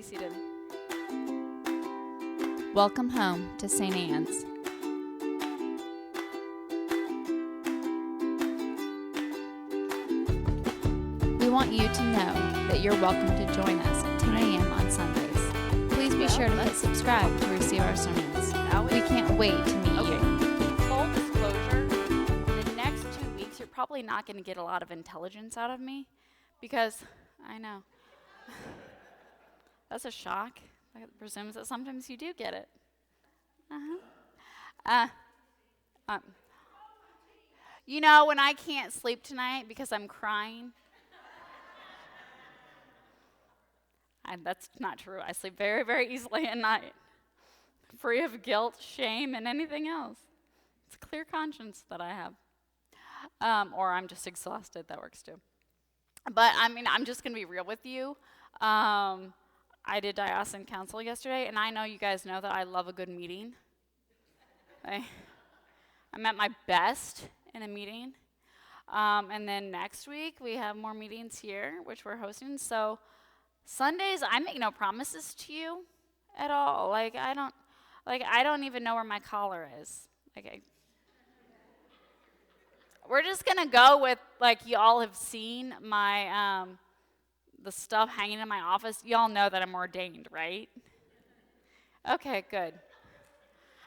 seated. Welcome home to St. Anne's. We want you to know that you're welcome to join us at 10 a.m. on Sundays. Please be sure to hit subscribe to receive our sermons. We can't wait to meet you. Full disclosure, in the next 2 weeks, you're probably not going to get a lot of intelligence out of me because, I know, that's a shock. That presumes that sometimes you do get it. You know, when I can't sleep tonight because I'm crying, that's not true. I sleep very, very easily at night, free of guilt, shame, and anything else. It's a clear conscience that I have. Or I'm just exhausted. That works too. But, I mean, I'm just going to be real with you. I did diocesan council yesterday, and I know you guys know that I love a good meeting. I'm at my best in a meeting. And then next week, we have more meetings here, which we're hosting. So Sundays, I make no promises to you at all. I don't even know where my collar is. We're just going to go with, y'all have seen my, the stuff hanging in my office. Y'all know that I'm ordained, right? Okay, good.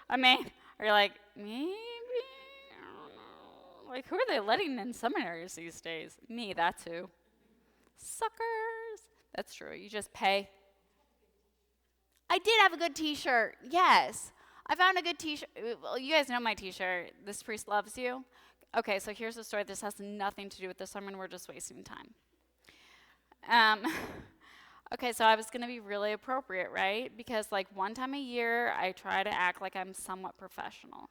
I mean, are you like, maybe? I don't know. Who are they letting in seminaries these days? Me, that's who. Suckers. That's true. You just pay. I did have a good t-shirt. Yes. I found a good t-shirt. Well, you guys know my t-shirt. This priest loves you. Okay, so here's the story. This has nothing to do with the sermon. We're just wasting time. Okay, so I was going to be really appropriate, right? Because, one time a year, I try to act like I'm somewhat professional.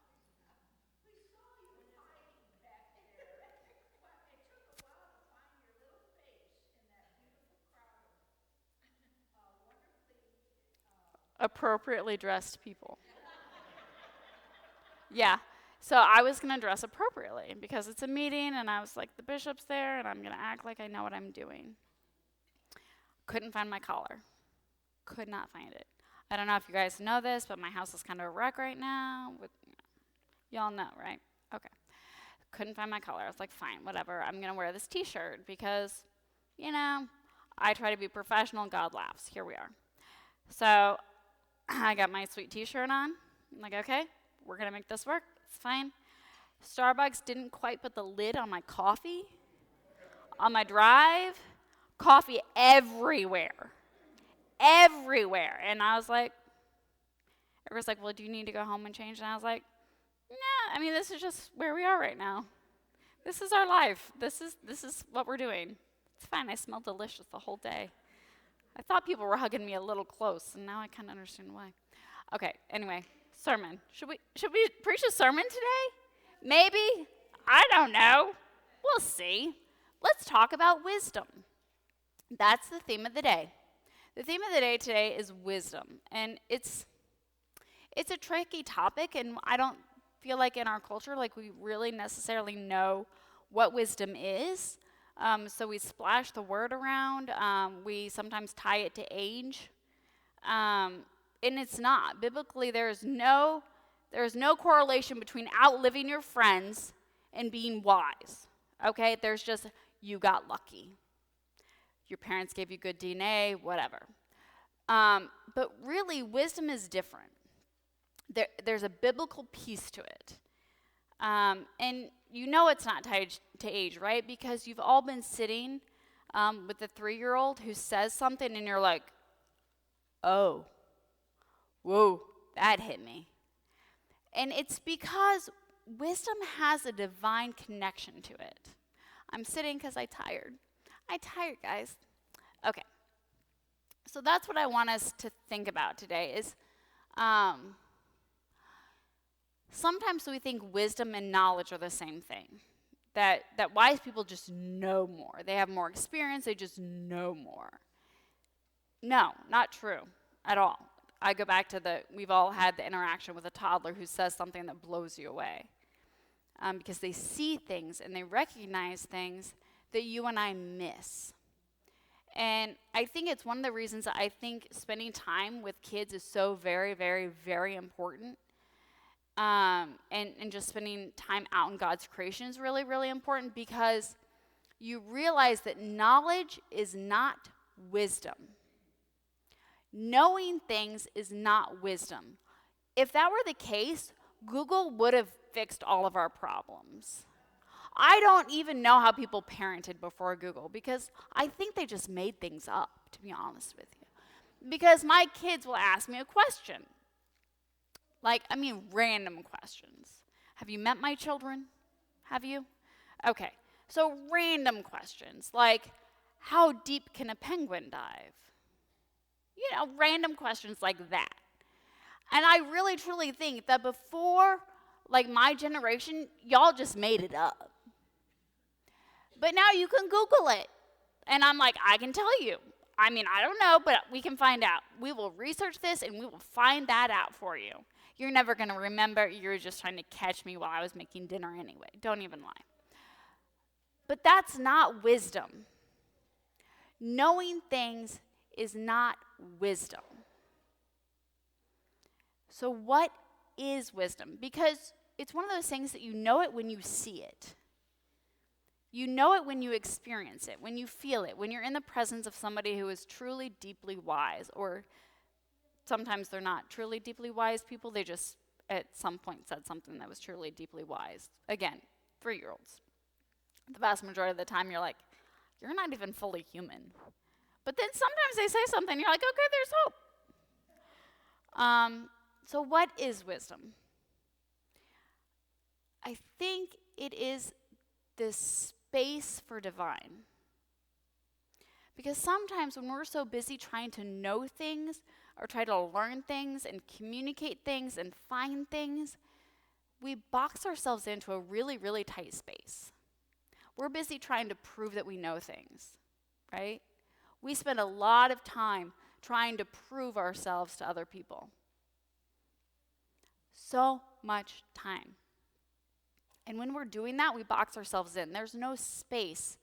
Appropriately dressed people. Yeah. So I was going to dress appropriately because it's a meeting, and I was like, the bishop's there, and I'm going to act like I know what I'm doing. Couldn't find my collar. Could not find it. I don't know if you guys know this, but my house is kind of a wreck right now. Y'all know, right? Okay. Couldn't find my collar. I was like, fine, whatever. I'm going to wear this t-shirt because, I try to be professional. God laughs. Here we are. So I got my sweet t-shirt on. I'm like, okay, we're going to make this work. It's fine. Starbucks didn't quite put the lid on my coffee. On my drive, coffee everywhere. Everywhere. And I was like, everyone's like, well, do you need to go home and change? And I was like, nah, this is just where we are right now. This is our life. This is what we're doing. It's fine. I smell delicious the whole day. I thought people were hugging me a little close, and now I kind of understand why. Okay, anyway, sermon. Should we preach a sermon today? Maybe? I don't know. We'll see. Let's talk about wisdom. That's the theme of the day. The theme of the day today is wisdom, and it's a tricky topic, and I don't feel like in our culture we really necessarily know what wisdom is. So we splash the word around. We sometimes tie it to age, and it's not. Biblically, there is no correlation between outliving your friends and being wise. Okay, there's just you got lucky. Your parents gave you good DNA, whatever. But really, wisdom is different. There's a biblical piece to it. And it's not tied to age, right? Because you've all been sitting with a 3-year-old who says something, and you're like, oh, whoa, that hit me. And it's because wisdom has a divine connection to it. I'm sitting because I tired, guys. Okay. So that's what I want us to think about today is sometimes we think wisdom and knowledge are the same thing. That wise people just know more. They have more experience. They just know more. No, not true at all. I go back to we've all had the interaction with a toddler who says something that blows you away. Because they see things and they recognize things that you and I miss. And I think it's one of the reasons that I think spending time with kids is so very, very, very important. And just spending time out in God's creation is really, really important, because you realize that knowledge is not wisdom. Knowing things is not wisdom. If that were the case, Google would have fixed all of our problems. I don't even know how people parented before Google, because I think they just made things up, to be honest with you. Because my kids will ask me a question. Random questions. Have you met my children? Have you? Okay. So random questions, like, how deep can a penguin dive? Random questions like that. And I really, truly think that before, my generation, y'all just made it up. But now you can Google it. And I'm like, I can tell you. I don't know, but we can find out. We will research this, and we will find that out for you. You're never going to remember. You're just trying to catch me while I was making dinner anyway. Don't even lie. But that's not wisdom. Knowing things is not wisdom. So what is wisdom? Because it's one of those things that you know it when you see it. You know it when you experience it, when you feel it, when you're in the presence of somebody who is truly deeply wise, or sometimes they're not truly deeply wise people. They just, at some point, said something that was truly deeply wise. Again, 3-year-olds. The vast majority of the time, you're like, you're not even fully human. But then sometimes they say something, you're like, okay, there's hope. So what is wisdom? I think it is this space for divine. Because sometimes when we're so busy trying to know things, or try to learn things and communicate things and find things, we box ourselves into a really, really tight space. We're busy trying to prove that we know things, right? We spend a lot of time trying to prove ourselves to other people. So much time. And when we're doing that, we box ourselves in. There's no space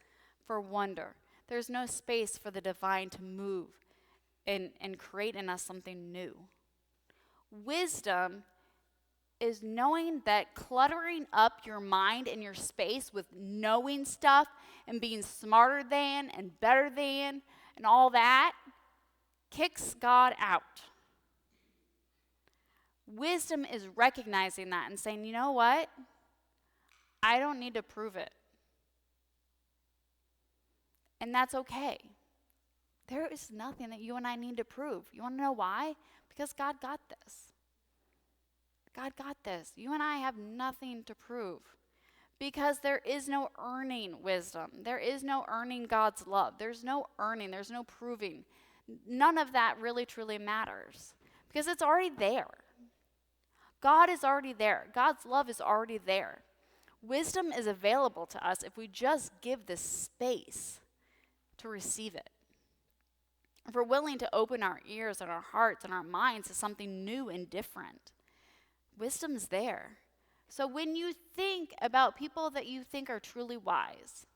for wonder. There's no space for the divine to move and create in us something new. Wisdom is knowing that cluttering up your mind and your space with knowing stuff and being smarter than and better than and all that kicks God out. Wisdom is recognizing that and saying, you know what? I don't need to prove it. And that's okay. There is nothing that you and I need to prove. You want to know why? Because God got this. God got this. You and I have nothing to prove. Because there is no earning wisdom. There is no earning God's love. There's no earning. There's no proving. None of that really, truly matters. Because it's already there. God is already there. God's love is already there. Wisdom is available to us if we just give the space to receive it. If we're willing to open our ears and our hearts and our minds to something new and different, wisdom's there. So when you think about people that you think are truly wise,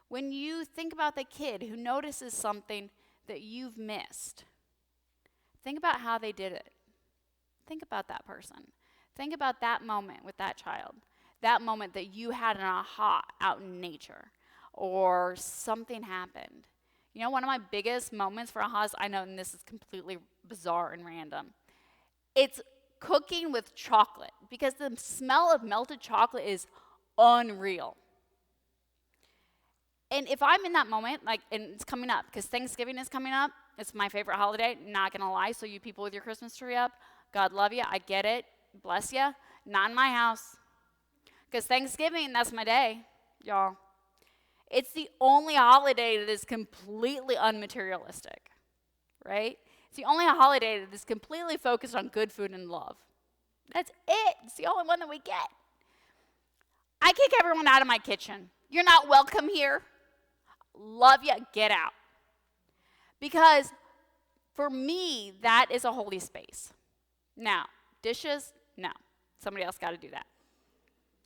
when you think about the kid who notices something that you've missed, think about how they did it. Think about that person. Think about that moment with that child, that moment that you had an aha out in nature or something happened. You know, one of my biggest moments for ahas, I know, and this is completely bizarre and random, it's cooking with chocolate, because the smell of melted chocolate is unreal. And if I'm in that moment, and it's coming up, because Thanksgiving is coming up, it's my favorite holiday, not gonna lie, so you people with your Christmas tree up, God love you, I get it, bless you, not in my house. Because Thanksgiving, that's my day, y'all. It's the only holiday that is completely unmaterialistic, right? It's the only holiday that is completely focused on good food and love. That's it. It's the only one that we get. I kick everyone out of my kitchen. You're not welcome here. Love you. Get out. Because for me, that is a holy space. Now, dishes, no. Somebody else got to do that.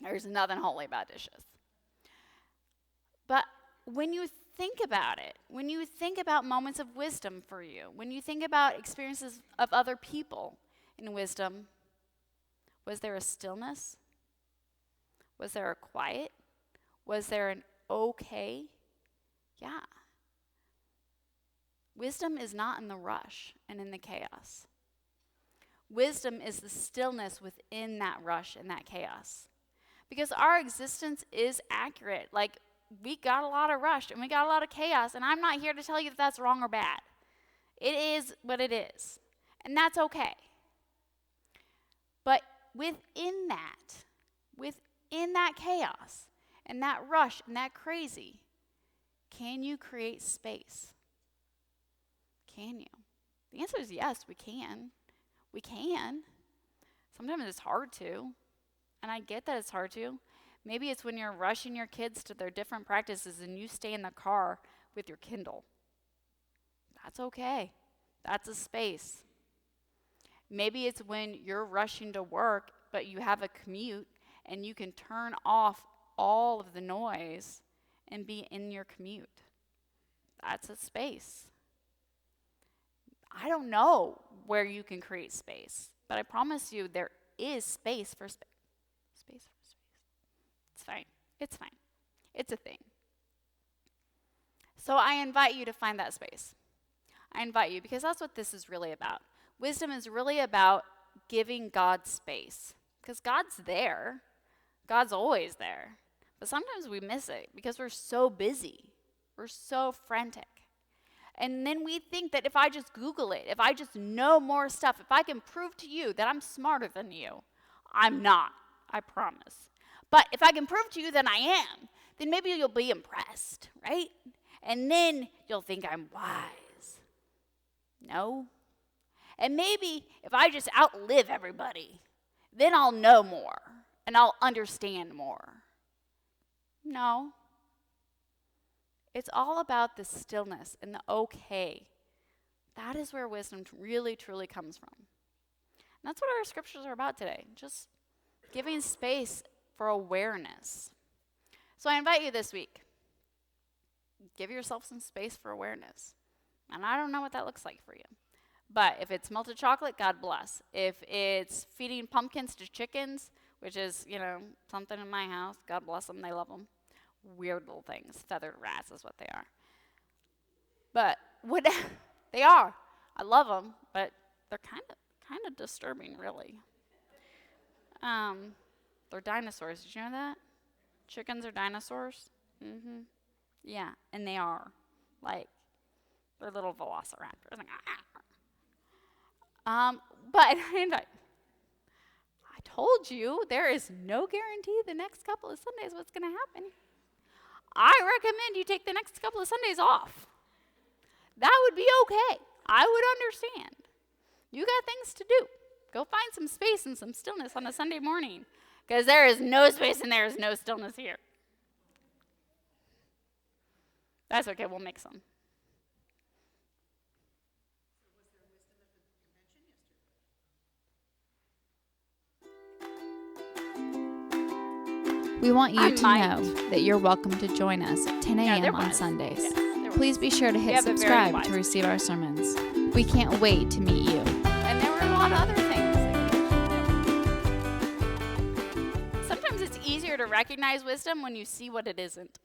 There's nothing holy about dishes. But when you think about it, when you think about moments of wisdom for you, when you think about experiences of other people in wisdom, was there a stillness? Was there a quiet? Was there an okay? Yeah. Wisdom is not in the rush and in the chaos. Wisdom is the stillness within that rush and that chaos. Because our existence is accurate. Like, we got a lot of rush and we got a lot of chaos, and I'm not here to tell you that that's wrong or bad. It is what it is, and that's okay. But within that chaos and that rush and that crazy, can you create space? Can you? The answer is yes, we can. We can. Sometimes it's hard to, and I get that it's hard to. Maybe it's when you're rushing your kids to their different practices and you stay in the car with your Kindle. That's okay. That's a space. Maybe it's when you're rushing to work, but you have a commute and you can turn off all of the noise and be in your commute. That's a space. I don't know where you can create space, but I promise you there is space for space. Space for space. It's fine. It's fine. It's a thing. So I invite you to find that space. I invite you, because that's what this is really about. Wisdom is really about giving God space, because God's there. God's always there. But sometimes we miss it because we're so busy. We're so frantic. And then we think that if I just Google it, if I just know more stuff, if I can prove to you that I'm smarter than you, I'm not, I promise. But if I can prove to you that I am, then maybe you'll be impressed, right? And then you'll think I'm wise. No. And maybe if I just outlive everybody, then I'll know more and I'll understand more. No. It's all about the stillness and the okay. That is where wisdom really, truly comes from. And that's what our scriptures are about today, just giving space for awareness. So I invite you this week, give yourself some space for awareness. And I don't know what that looks like for you. But if it's melted chocolate, God bless. If it's feeding pumpkins to chickens, which is, something in my house, God bless them, they love them. Weird little things. Feathered rats is what they are. But they are. I love them, but they're kind of disturbing, really. They're dinosaurs. Did you know that? Chickens are dinosaurs? Mm-hmm. Yeah, and they are. Like, they're little velociraptors. But I told you there is no guarantee the next couple of Sundays what's going to happen. I recommend you take the next couple of Sundays off. That would be okay. I would understand. You got things to do. Go find some space and some stillness on a Sunday morning, because there is no space and there is no stillness here. That's okay. We'll make some. We want you to know that you're welcome to join us at 10 a.m. on Sundays. Yeah, Please be sure to hit subscribe to receive our sermons. We can't wait to meet you. And there were a lot of other things. Sometimes it's easier to recognize wisdom when you see what it isn't.